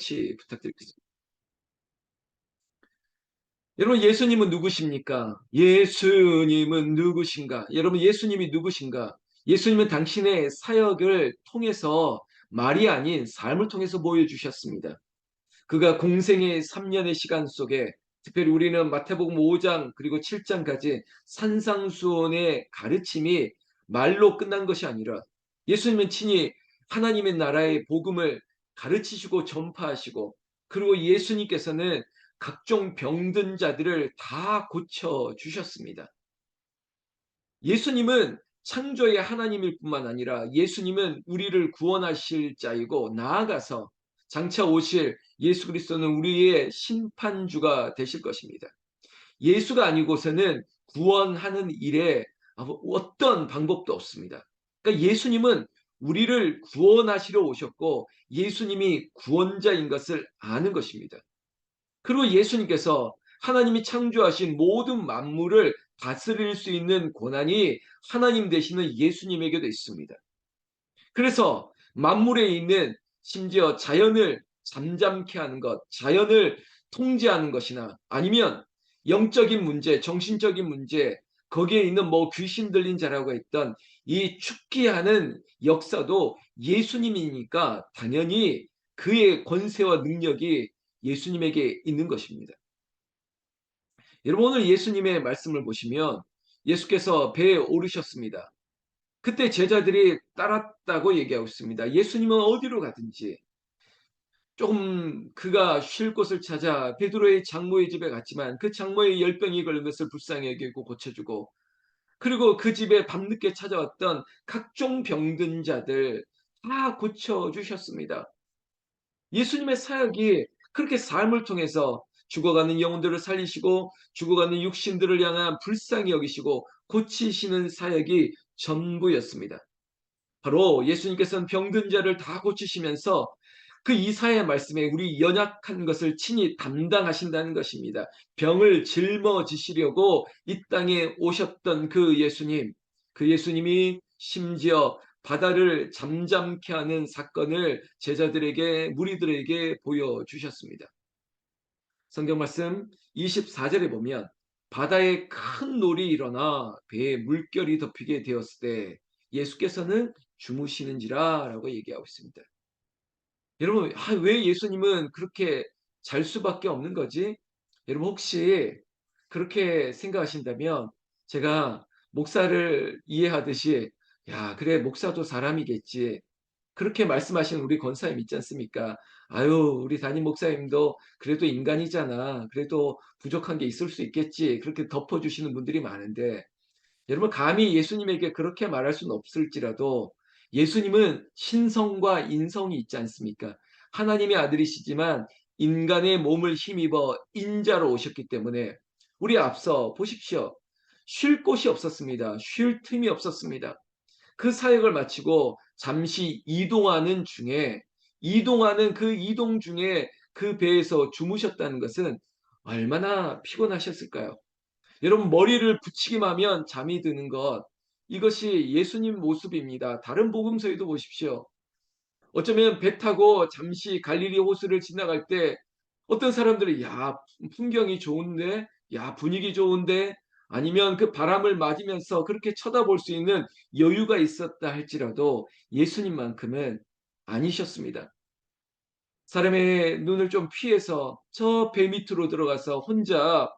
같이 부탁드리겠습니다. 여러분, 예수님은 누구십니까? 예수님은 누구신가? 여러분, 예수님이 누구신가? 예수님은 당신의 사역을 통해서 말이 아닌 삶을 통해서 보여주셨습니다. 그가 공생의 3년의 시간 속에 특별히 우리는 마태복음 5장 그리고 7장까지 산상수훈의 가르침이 말로 끝난 것이 아니라 예수님은 친히 하나님의 나라의 복음을 가르치시고 전파하시고, 그리고 예수님께서는 각종 병든 자들을 다 고쳐 주셨습니다. 예수님은 창조의 하나님일 뿐만 아니라 예수님은 우리를 구원하실 자이고, 나아가서 장차 오실 예수 그리스도는 우리의 심판주가 되실 것입니다. 예수가 아니고서는 구원하는 일에 어떤 방법도 없습니다. 그러니까 예수님은 우리를 구원하시러 오셨고 예수님이 구원자인 것을 아는 것입니다. 그리고 예수님께서 하나님이 창조하신 모든 만물을 다스릴 수 있는 권한이 하나님 되시는 예수님에게도 있습니다. 그래서 만물에 있는 심지어 자연을 잠잠케 하는 것, 자연을 통제하는 것이나 아니면 영적인 문제, 정신적인 문제, 거기에 있는 뭐 귀신 들린 자라고 했던 이 죽게 하는 역사도 예수님이니까 당연히 그의 권세와 능력이 예수님에게 있는 것입니다. 여러분, 오늘 예수님의 말씀을 보시면 예수께서 배에 오르셨습니다. 그때 제자들이 따랐다고 얘기하고 있습니다. 예수님은 어디로 가든지 조금 그가 쉴 곳을 찾아 베드로의 장모의 집에 갔지만 그 장모의 열병이 걸린 것을 불쌍히 여기고 고쳐주고, 그리고 그 집에 밤늦게 찾아왔던 각종 병든 자들 다 고쳐주셨습니다. 예수님의 사역이 그렇게 삶을 통해서 죽어가는 영혼들을 살리시고 죽어가는 육신들을 향한 불쌍히 여기시고 고치시는 사역이 전부였습니다. 바로 예수님께서는 병든 자를 다 고치시면서 그 이사야 말씀에 우리 연약한 것을 친히 담당하신다는 것입니다. 병을 짊어지시려고 이 땅에 오셨던 그 예수님, 그 예수님이 심지어 바다를 잠잠케 하는 사건을 제자들에게, 무리들에게 보여주셨습니다. 성경 말씀 24절에 보면 바다에 큰 놀이 일어나 배에 물결이 덮이게 되었을 때 예수께서는 주무시는지라 라고 얘기하고 있습니다. 여러분, 왜 예수님은 그렇게 잘 수밖에 없는 거지? 여러분, 혹시 그렇게 생각하신다면 제가 목사를 이해하듯이 야, 그래, 목사도 사람이겠지. 그렇게 말씀하시는 우리 권사님 있지 않습니까? 아유, 우리 담임 목사님도 그래도 인간이잖아. 그래도 부족한 게 있을 수 있겠지. 그렇게 덮어주시는 분들이 많은데, 여러분, 감히 예수님에게 그렇게 말할 수는 없을지라도 예수님은 신성과 인성이 있지 않습니까? 하나님의 아들이시지만 인간의 몸을 힘입어 인자로 오셨기 때문에 우리 앞서 보십시오. 쉴 곳이 없었습니다. 쉴 틈이 없었습니다. 그 사역을 마치고 잠시 이동하는 그 이동 중에 그 배에서 주무셨다는 것은 얼마나 피곤하셨을까요? 여러분, 머리를 붙이기만 하면 잠이 드는 것, 이것이 예수님 모습입니다. 다른 복음서에도 보십시오. 어쩌면 배 타고 잠시 갈릴리 호수를 지나갈 때 어떤 사람들은 야, 풍경이 좋은데, 야, 분위기 좋은데, 아니면 그 바람을 맞으면서 그렇게 쳐다볼 수 있는 여유가 있었다 할지라도 예수님만큼은 아니셨습니다. 사람의 눈을 좀 피해서 저 배 밑으로 들어가서 혼자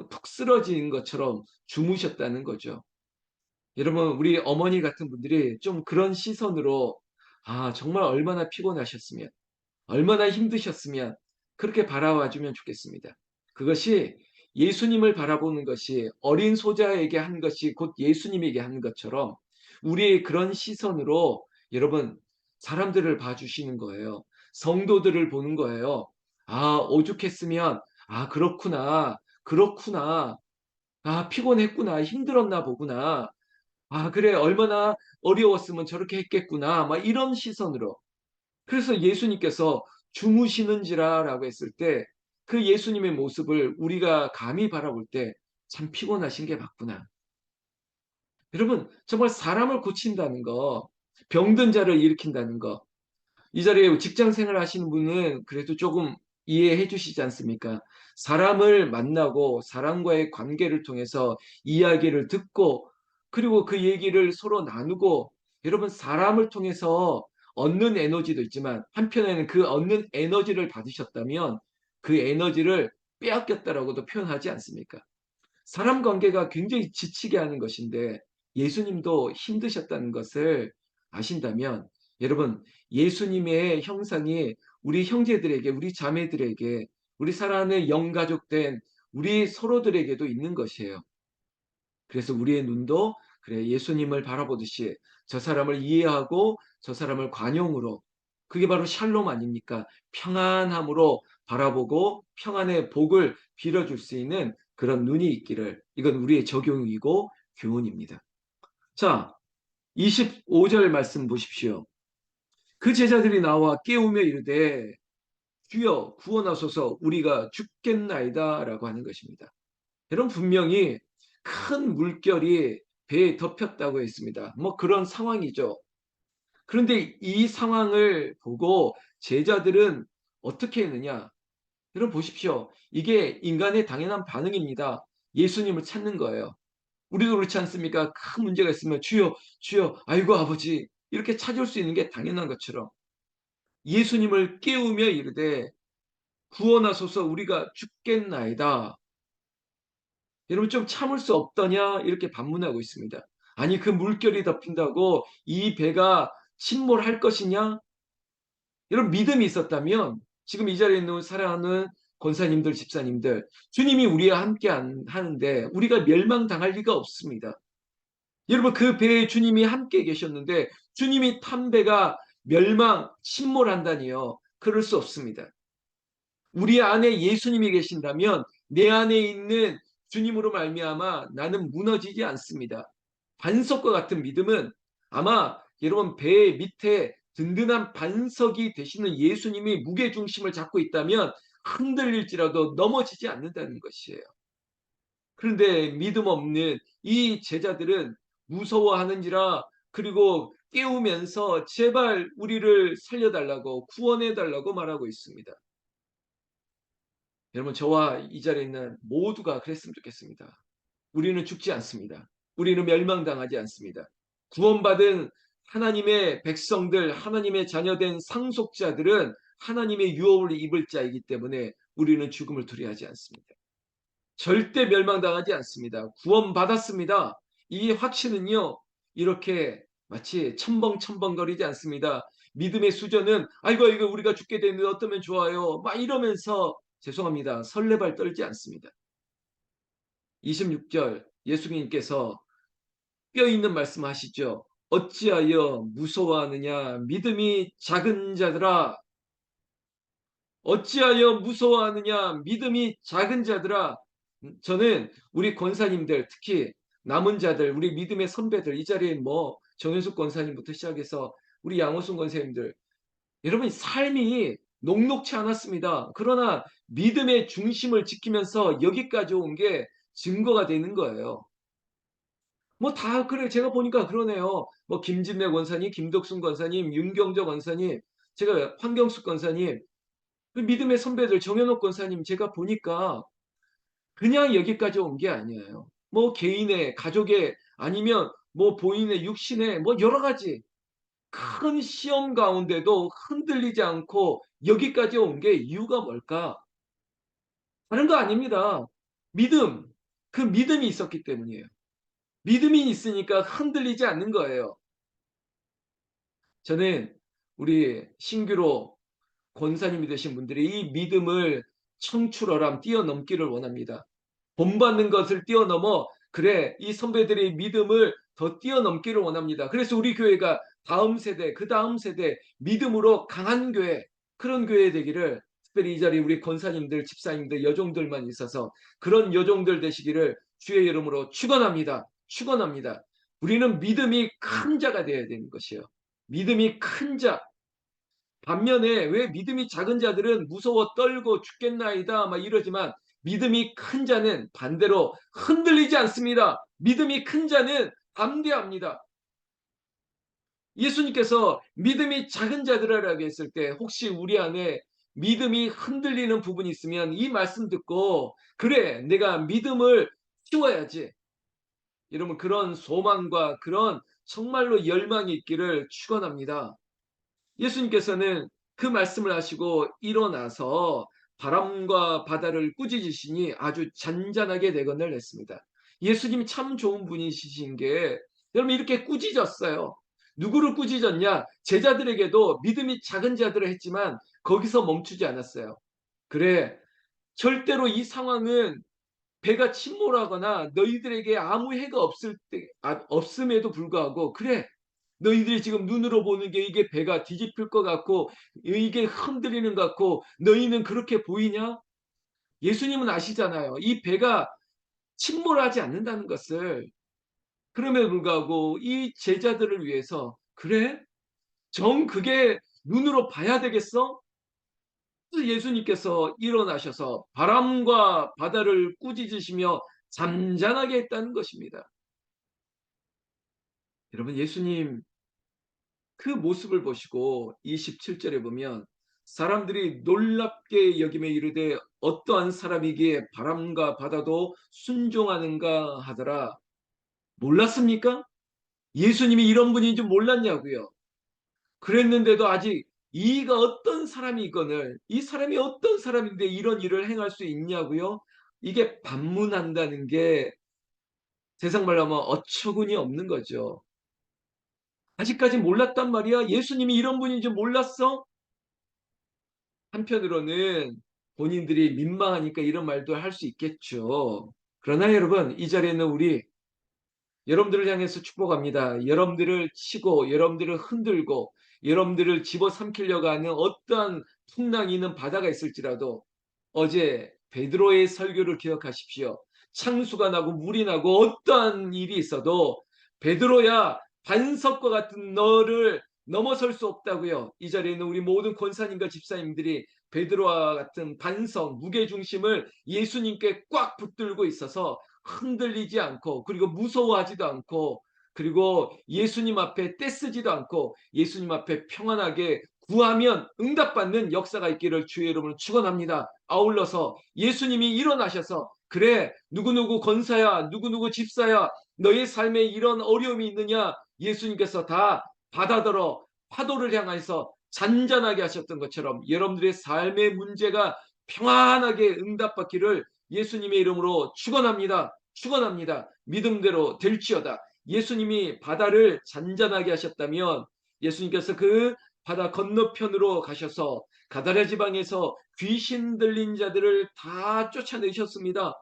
푹 쓰러진 것처럼 주무셨다는 거죠. 여러분, 우리 어머니 같은 분들이 좀 그런 시선으로 아, 정말 얼마나 피곤하셨으면, 얼마나 힘드셨으면 그렇게 바라봐 주면 좋겠습니다. 그것이 예수님을 바라보는 것이 어린 소자에게 한 것이 곧 예수님에게 한 것처럼 우리의 그런 시선으로 여러분 사람들을 봐주시는 거예요. 성도들을 보는 거예요. 아, 오죽했으면, 아, 그렇구나, 그렇구나, 아, 피곤했구나, 힘들었나 보구나, 아, 그래, 얼마나 어려웠으면 저렇게 했겠구나, 막 이런 시선으로. 그래서 예수님께서 주무시는지라라고 했을 때 그 예수님의 모습을 우리가 감히 바라볼 때 참 피곤하신 게 맞구나. 여러분, 정말 사람을 고친다는 거, 병든 자를 일으킨다는 거, 이 자리에 직장 생활 하시는 분은 그래도 조금 이해해 주시지 않습니까? 사람을 만나고 사람과의 관계를 통해서 이야기를 듣고 그리고 그 얘기를 서로 나누고 여러분 사람을 통해서 얻는 에너지도 있지만 한편에는 그 얻는 에너지를 받으셨다면 그 에너지를 빼앗겼다라고도 표현하지 않습니까? 사람 관계가 굉장히 지치게 하는 것인데 예수님도 힘드셨다는 것을 아신다면 여러분 예수님의 형상이 우리 형제들에게 우리 자매들에게 우리 사랑하는 영가족된 우리 서로들에게도 있는 것이에요. 그래서 우리의 눈도 그래 예수님을 바라보듯이 저 사람을 이해하고 저 사람을 관용으로 그게 바로 샬롬 아닙니까? 평안함으로 바라보고 평안의 복을 빌어줄 수 있는 그런 눈이 있기를 이건 우리의 적용이고 교훈입니다. 자, 25절 말씀 보십시오. 그 제자들이 나와 깨우며 이르되 주여 구원하소서 우리가 죽겠나이다 라고 하는 것입니다. 여러분 분명히 큰 물결이 배에 덮였다고 했습니다. 뭐 그런 상황이죠. 그런데 이 상황을 보고 제자들은 어떻게 했느냐? 여러분 보십시오. 이게 인간의 당연한 반응입니다. 예수님을 찾는 거예요. 우리도 그렇지 않습니까? 큰 문제가 있으면 주여, 주여, 아이고 아버지 이렇게 찾을 수 있는 게 당연한 것처럼 예수님을 깨우며 이르되 구원하소서 우리가 죽겠나이다. 여러분 좀 참을 수 없더냐? 이렇게 반문하고 있습니다. 아니 그 물결이 덮인다고 이 배가 침몰할 것이냐? 여러분 믿음이 있었다면 지금 이 자리에 있는 사랑하는 권사님들, 집사님들 주님이 우리와 함께 하는데 우리가 멸망당할 리가 없습니다. 여러분 그 배에 주님이 함께 계셨는데 주님이 탄 배가 멸망, 침몰한다니요. 그럴 수 없습니다. 우리 안에 예수님이 계신다면 내 안에 있는 주님으로 말미암아 나는 무너지지 않습니다. 반석과 같은 믿음은 아마 여러분 배 밑에 든든한 반석이 되시는 예수님이 무게 중심을 잡고 있다면 흔들릴지라도 넘어지지 않는다는 것이에요. 그런데 믿음 없는 이 제자들은 무서워하는지라 그리고 깨우면서 제발 우리를 살려달라고 구원해달라고 말하고 있습니다. 여러분 저와 이 자리에 있는 모두가 그랬으면 좋겠습니다. 우리는 죽지 않습니다. 우리는 멸망당하지 않습니다. 구원받은 하나님의 백성들, 하나님의 자녀된 상속자들은 하나님의 유업을 입을 자이기 때문에 우리는 죽음을 두려워하지 않습니다. 절대 멸망당하지 않습니다. 구원받았습니다. 이 확신은요, 이렇게 마치 첨벙첨벙거리지 않습니다. 믿음의 수저는 아이고 이거 우리가 죽게 되는데 어떠면 좋아요. 막 이러면서 죄송합니다. 설레발 떨지 않습니다. 26절 예수님께서 뼈 있는 말씀하시죠. 어찌하여 무서워하느냐 믿음이 작은 자들아 어찌하여 무서워하느냐 믿음이 작은 자들아 저는 우리 권사님들 특히 남은 자들 우리 믿음의 선배들 이 자리에 뭐 정현숙 권사님부터 시작해서 우리 양호순 권사님들 여러분 삶이 녹록치 않았습니다. 그러나 믿음의 중심을 지키면서 여기까지 온 게 증거가 되는 거예요. 뭐 다 그래 제가 보니까 그러네요. 뭐 김진래 권사님, 김덕순 권사님, 윤경조 권사님, 제가 황경숙 권사님, 그 믿음의 선배들 정현옥 권사님 제가 보니까 그냥 여기까지 온 게 아니에요. 뭐 개인의 가족의 아니면 뭐 본인의 육신의 뭐 여러 가지 큰 시험 가운데도 흔들리지 않고 여기까지 온 게 이유가 뭘까? 다른 거 아닙니다. 믿음. 그 믿음이 있었기 때문이에요. 믿음이 있으니까 흔들리지 않는 거예요. 저는 우리 신규로 권사님이 되신 분들이 이 믿음을 청출어람 뛰어넘기를 원합니다. 본받는 것을 뛰어넘어 그래 이 선배들의 믿음을 더 뛰어넘기를 원합니다. 그래서 우리 교회가 다음 세대 그 다음 세대 믿음으로 강한 교회 그런 교회 되기를 특별히 이 자리 우리 권사님들 집사님들 여종들만 있어서 그런 여종들 되시기를 주의 이름으로 축원합니다. 축원합니다. 우리는 믿음이 큰 자가 되어야 되는 것이에요. 믿음이 큰 자. 반면에 왜 믿음이 작은 자들은 무서워 떨고 죽겠나이다 막 이러지만 믿음이 큰 자는 반대로 흔들리지 않습니다. 믿음이 큰 자는 담대합니다. 예수님께서 믿음이 작은 자들아라고 했을 때 혹시 우리 안에 믿음이 흔들리는 부분이 있으면 이 말씀 듣고 '그래 내가 믿음을 키워야지.' 여러분 그런 소망과 그런 정말로 열망이 있기를 축원합니다. 예수님께서는 그 말씀을 하시고 일어나서 바람과 바다를 꾸짖으시니 아주 잔잔하게 내건을 했습니다. 예수님이 참 좋은 분이신 게 여러분 이렇게 꾸짖었어요. 누구를 꾸짖었냐? 제자들에게도 믿음이 작은 자들을 했지만 거기서 멈추지 않았어요. 그래, 절대로 이 상황은 배가 침몰하거나 너희들에게 아무 해가 없음에도 불구하고 그래 너희들이 지금 눈으로 보는 게 이게 배가 뒤집힐 것 같고 이게 흔들리는 것 같고 너희는 그렇게 보이냐? 예수님은 아시잖아요. 이 배가 침몰하지 않는다는 것을. 그럼에도 불구하고 이 제자들을 위해서 그래? 정 그게 눈으로 봐야 되겠어? 그래서 예수님께서 일어나셔서 바람과 바다를 꾸짖으시며 잠잠하게 했다는 것입니다. 여러분 예수님 그 모습을 보시고 27절에 보면 사람들이 놀랍게 여김에 이르되 어떠한 사람이기에 바람과 바다도 순종하는가 하더라. 몰랐습니까? 예수님이 이런 분인 줄 몰랐냐고요. 그랬는데도 아직 이가 어떤 사람이거늘 이 사람이 어떤 사람인데 이런 일을 행할 수 있냐고요. 이게 반문한다는 게 세상 말로 하면 어처구니 없는 거죠. 아직까지 몰랐단 말이야. 예수님이 이런 분인 줄 몰랐어? 한편으로는 본인들이 민망하니까 이런 말도 할 수 있겠죠. 그러나 여러분, 이 자리에 있는 우리 여러분들을 향해서 축복합니다. 여러분들을 치고 여러분들을 흔들고 여러분들을 집어삼키려고 하는 어떠한 풍랑이 있는 바다가 있을지라도 어제 베드로의 설교를 기억하십시오. 창수가 나고 물이 나고 어떠한 일이 있어도 베드로야 반석과 같은 너를 넘어설 수 없다고요. 이 자리에 있는 우리 모든 권사님과 집사님들이 베드로와 같은 반석, 무게중심을 예수님께 꽉 붙들고 있어서 흔들리지 않고 그리고 무서워하지도 않고 그리고 예수님 앞에 떼쓰지도 않고 예수님 앞에 평안하게 구하면 응답받는 역사가 있기를 주의 이름으로 축원합니다. 아울러서 예수님이 일어나셔서 그래 누구누구 권사야 누구누구 집사야 너의 삶에 이런 어려움이 있느냐 예수님께서 다 받아들어 파도를 향해서 잔잔하게 하셨던 것처럼 여러분들의 삶의 문제가 평안하게 응답받기를 예수님의 이름으로 축원합니다. 축원합니다. 믿음대로 될지어다. 예수님이 바다를 잔잔하게 하셨다면 예수님께서 그 바다 건너편으로 가셔서 가다랴 지방에서 귀신 들린 자들을 다 쫓아내셨습니다.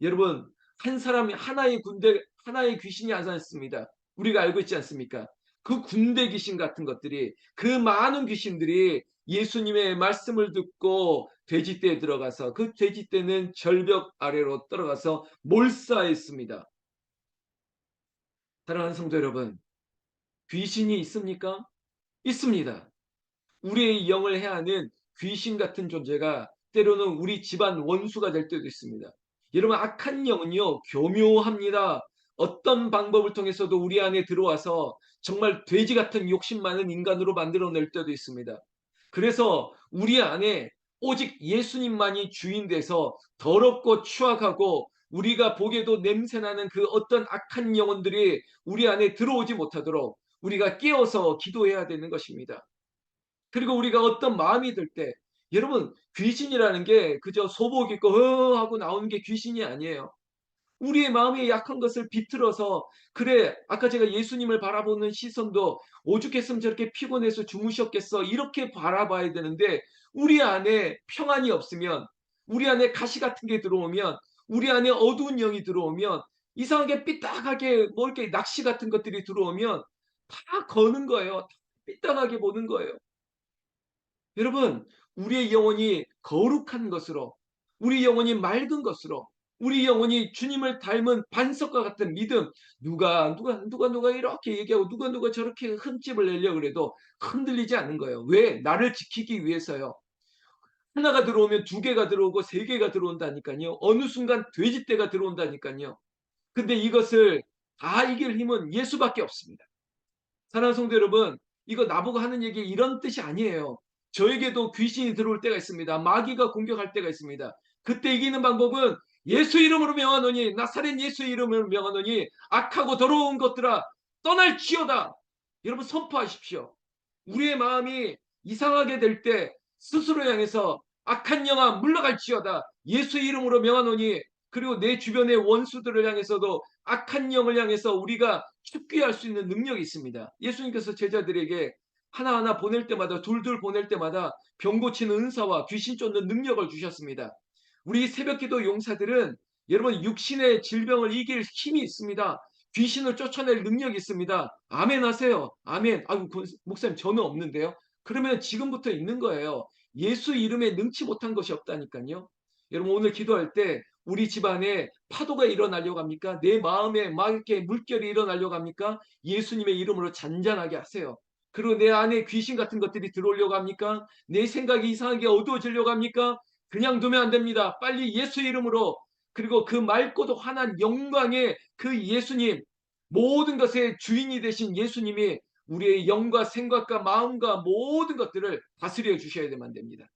여러분 한 사람이 하나의 귀신이 아니었습니다. 우리가 알고 있지 않습니까? 그 군대 귀신 같은 것들이 그 많은 귀신들이 예수님의 말씀을 듣고 돼지떼에 들어가서 그 돼지떼는 절벽 아래로 떨어가서 몰사했습니다. 사랑하는 성도 여러분, 귀신이 있습니까? 있습니다. 우리의 영을 해하는 귀신 같은 존재가 때로는 우리 집안 원수가 될 때도 있습니다. 여러분 악한 영은요 교묘합니다. 어떤 방법을 통해서도 우리 안에 들어와서 정말 돼지 같은 욕심 많은 인간으로 만들어낼 때도 있습니다. 그래서 우리 안에 오직 예수님만이 주인 돼서 더럽고 추악하고 우리가 보기에도 냄새나는 그 어떤 악한 영혼들이 우리 안에 들어오지 못하도록 우리가 깨어서 기도해야 되는 것입니다. 그리고 우리가 어떤 마음이 들 때 여러분 귀신이라는 게 그저 소복 입고 하고 나오는 게 귀신이 아니에요. 우리의 마음의 약한 것을 비틀어서 그래 아까 제가 예수님을 바라보는 시선도 오죽했으면 저렇게 피곤해서 주무셨겠어 이렇게 바라봐야 되는데 우리 안에 평안이 없으면 우리 안에 가시 같은 게 들어오면 우리 안에 어두운 영이 들어오면 이상하게 삐딱하게 뭐 이렇게 낚시 같은 것들이 들어오면 다 거는 거예요. 삐딱하게 보는 거예요. 여러분, 우리의 영혼이 거룩한 것으로, 우리 영혼이 맑은 것으로, 우리 영혼이 주님을 닮은 반석과 같은 믿음, 누가 이렇게 얘기하고 누가 저렇게 흠집을 내려고 그래도 흔들리지 않는 거예요. 왜? 나를 지키기 위해서요. 하나가 들어오면 두 개가 들어오고 세 개가 들어온다니까요. 어느 순간 돼지떼가 들어온다니까요. 근데 이것을 다 이길 힘은 예수밖에 없습니다. 사랑하는 성도 여러분, 이거 나보고 하는 얘기 이런 뜻이 아니에요. 저에게도 귀신이 들어올 때가 있습니다. 마귀가 공격할 때가 있습니다. 그때 이기는 방법은 예수 이름으로 명하노니, 나사렛 예수 이름으로 명하노니 악하고 더러운 것들아 떠날지어다. 여러분 선포하십시오. 우리의 마음이 이상하게 될 때 스스로 향해서 악한 영아 물러갈지어다. 예수 이름으로 명하노니, 그리고 내 주변의 원수들을 향해서도 악한 영을 향해서 우리가 축귀할 수 있는 능력이 있습니다. 예수님께서 제자들에게 하나하나 보낼 때마다, 둘둘 보낼 때마다 병 고치는 은사와 귀신 쫓는 능력을 주셨습니다. 우리 새벽기도 용사들은 여러분 육신의 질병을 이길 힘이 있습니다. 귀신을 쫓아낼 능력이 있습니다. 아멘 하세요. 아멘. 아유, 목사님 저는 없는데요. 그러면 지금부터 있는 거예요. 예수 이름에 능치 못한 것이 없다니까요. 여러분 오늘 기도할 때 우리 집안에 파도가 일어나려고 합니까? 내 마음에 막 이렇게 물결이 일어나려고 합니까? 예수님의 이름으로 잔잔하게 하세요. 그리고 내 안에 귀신 같은 것들이 들어오려고 합니까? 내 생각이 이상하게 어두워지려고 합니까? 그냥 두면 안 됩니다. 빨리 예수 이름으로, 그리고 그 맑고도 환한 영광의 그 예수님, 모든 것의 주인이 되신 예수님이 우리의 영과 생각과 마음과 모든 것들을 다스려 주셔야 되면 안 됩니다.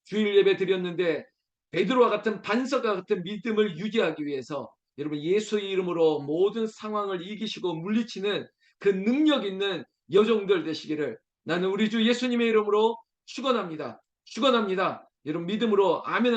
주일 예배 드렸는데 베드로와 같은 반석과 같은 믿음을 유지하기 위해서 여러분 예수 이름으로 모든 상황을 이기시고 물리치는 그 능력 있는 여종들 되시기를 나는 우리 주 예수님의 이름으로 축원합니다. 축원합니다. 여러분 믿음으로 아멘.